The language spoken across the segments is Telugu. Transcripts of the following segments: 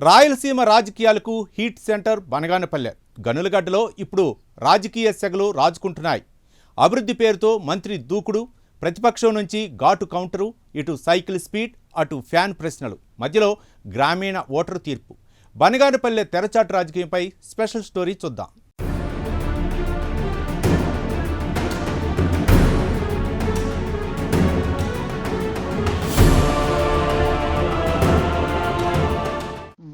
రాయలసీమ రాజకీయాలకు హీట్ సెంటర్ బనగానపల్లె. గనులగడ్డలో ఇప్పుడు రాజకీయ సెగలు రాజుకుంటున్నాయి. అభివృద్ధి పేరుతో మంత్రి దూకుడు, ప్రతిపక్షం నుంచి ఘాటు కౌంటరు, ఇటు సైకిల్ స్పీడ్, అటు ఫ్యాన్ ప్రశ్నలు, మధ్యలో గ్రామీణ ఓటరు తీర్పు. బనగానపల్లె తెరచాటు రాజకీయంపై స్పెషల్ స్టోరీ చూద్దాం.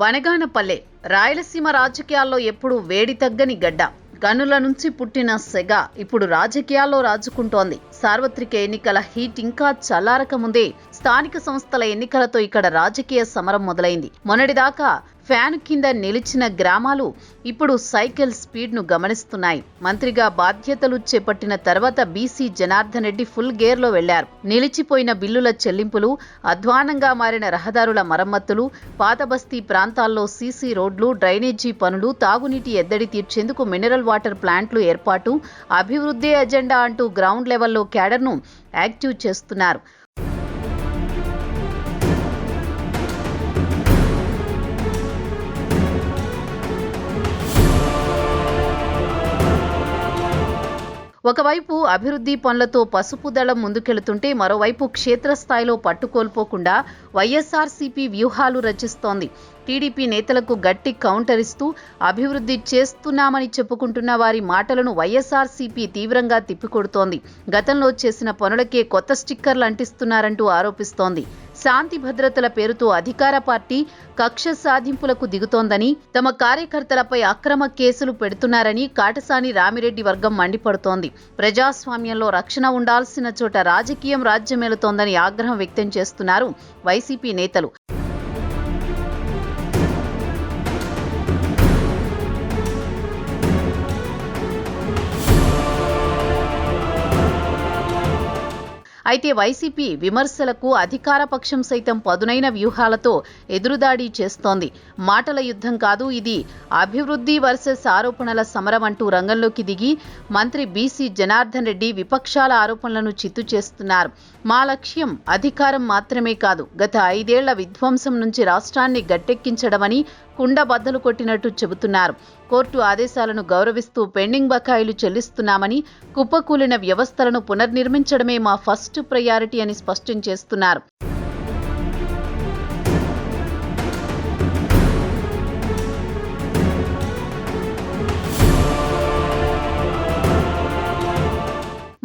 బనగానపల్లె రాయలసీమ రాజకీయాల్లో ఎప్పుడు వేడి తగ్గని గడ్డ. గనుల నుంచి పుట్టిన సెగ ఇప్పుడు రాజకీయాల్లో రాజుకుంటోంది. సార్వత్రిక ఎన్నికల హీట్ ఇంకా చల్లారక ముందే స్థానిక సంస్థల ఎన్నికలతో ఇక్కడ రాజకీయ సమరం మొదలైంది. మొన్నటిదాకా ఫ్యాన్ కింద నిలిచిన గ్రామాలు ఇప్పుడు సైకిల్ స్పీడ్ను గమనిస్తున్నాయి. మంత్రిగా బాధ్యతలు చేపట్టిన తర్వాత బీసీ జనార్దన్ రెడ్డి ఫుల్ గేర్లో వెళ్లారు. నిలిచిపోయిన బిల్లుల చెల్లింపులు, అధ్వానంగా మారిన రహదారుల మరమ్మతులు, పాత బస్తీ ప్రాంతాల్లో సీసీ రోడ్లు, డ్రైనేజీ పనులు, తాగునీటి ఎద్దడి తీర్చేందుకు మినరల్ వాటర్ ప్లాంట్లు ఏర్పాటు, అభివృద్ధి ఎజెండా అంటూ గ్రౌండ్ లెవెల్లో క్యాడర్ను యాక్టివ్ చేస్తున్నారు. ఒకవైపు అభివృద్ధి పనులతో పసుపు దళం ముందుకెళ్తుంటే మరోవైపు క్షేత్రస్థాయిలో పట్టుకోల్పోకుండా వైఎస్ఆర్సీపీ వ్యూహాలు రచిస్తోంది. టీడీపీ నేతలకు గట్టి కౌంటర్ ఇస్తూ అభివృద్ధి చేస్తున్నామని చెప్పుకుంటున్న వారి మాటలను వైఎస్ఆర్సీపీ తీవ్రంగా తిప్పికొడుతోంది. గతంలో చేసిన పనులకే కొత్త స్టిక్కర్లు అంటిస్తున్నారంటూ ఆరోపిస్తోంది. శాంతి భద్రతల పేరుతో అధికార పార్టీ కక్ష సాధింపులకు దిగుతోందని, తమ కార్యకర్తలపై అక్రమ కేసులు పెడుతున్నారని కాటసాని రామిరెడ్డి వర్గం మండిపడుతోంది. ప్రజాస్వామ్యంలో రక్షణ ఉండాల్సిన చోట రాజకీయం రాజ్యమేలుతోందని ఆగ్రహం వ్యక్తం చేస్తున్నారు వైసీపీ నేతలు. అయితే వైసీపీ విమర్శలకు అధికార పక్షం సైతం పదునైన వ్యూహాలతో ఎదురుదాడి చేస్తోంది. మాటల యుద్ధం కాదు, ఇది అభివృద్ధి వర్సెస్ ఆరోపణల సమరం అంటూ రంగంలోకి దిగి మంత్రి బీసీ జనార్దన్ రెడ్డి విపక్షాల ఆరోపణలను చిత్తు చేస్తున్నారు. మా లక్ష్యం అధికారం మాత్రమే కాదు, గత 5 ఏళ్ల విధ్వంసం నుంచి రాష్ట్రాన్ని గట్టెక్కించడమని కుండబద్దలు కొట్టినట్టు చెబుతున్నారు. కోర్టు ఆదేశాలను గౌరవిస్తూ పెండింగ్ బకాయిలు చెల్లిస్తున్నామని, కుప్పకూలిన వ్యవస్థలను పునర్నిర్మించడమే మా ఫస్ట్ ప్రయారిటీ అని స్పష్టం చేస్తున్నారు.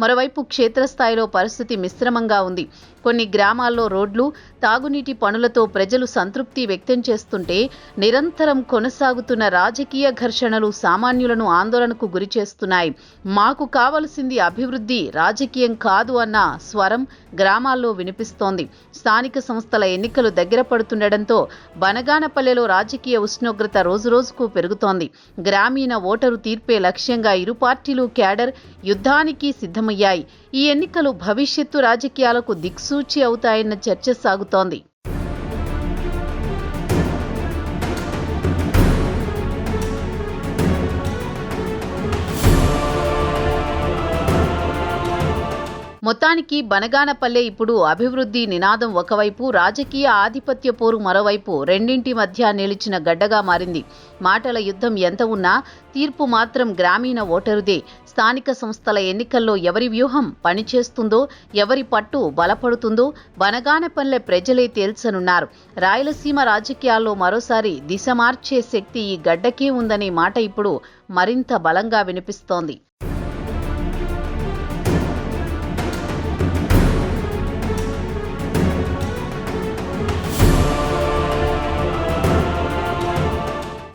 మరోవైపు క్షేత్రస్థాయిలో పరిస్థితి మిశ్రమంగా ఉంది. కొన్ని గ్రామాల్లో రోడ్లు, తాగునీటి పనులతో ప్రజలు సంతృప్తి వ్యక్తం చేస్తుంటే, నిరంతరం కొనసాగుతున్న రాజకీయ ఘర్షణలు సామాన్యులను ఆందోళనకు గురిచేస్తున్నాయి. మాకు కావలసింది అభివృద్ధి, రాజకీయం కాదు అన్న స్వరం గ్రామాల్లో వినిపిస్తోంది. స్థానిక సంస్థల ఎన్నికలు దగ్గర పడుతుండటంతో బనగానపల్లెలో రాజకీయ ఉష్ణోగ్రత రోజురోజుకు పెరుగుతోంది. గ్రామీణ ఓటరు తీర్పే లక్ష్యంగా ఇరు పార్టీలు క్యాడర్ యుద్ధానికి సిద్ధమయ్యాయి. ఈ ఎన్నికలు భవిష్యత్తు రాజకీయాలకు దిక్సూచి అవుతాయన్న చర్చ సాగుతోంది. మొత్తానికి బనగానపల్లె ఇప్పుడు అభివృద్ధి నినాదం ఒకవైపు, రాజకీయ ఆధిపత్య పోరు మరోవైపు, రెండింటి మధ్య నిలిచిన గడ్డగా మారింది. మాటల యుద్ధం ఎంత ఉన్నా తీర్పు మాత్రం గ్రామీణ ఓటరుదే. స్థానిక సంస్థల ఎన్నికల్లో ఎవరి వ్యూహం పనిచేస్తుందో, ఎవరి పట్టు బలపడుతుందో బనగానపల్లె ప్రజలే తేల్చనున్నారు. రాయలసీమ రాజకీయాల్లో మరోసారి దిశ మార్చే శక్తి ఈ గడ్డకే ఉందనే మాట ఇప్పుడు మరింత బలంగా వినిపిస్తోంది.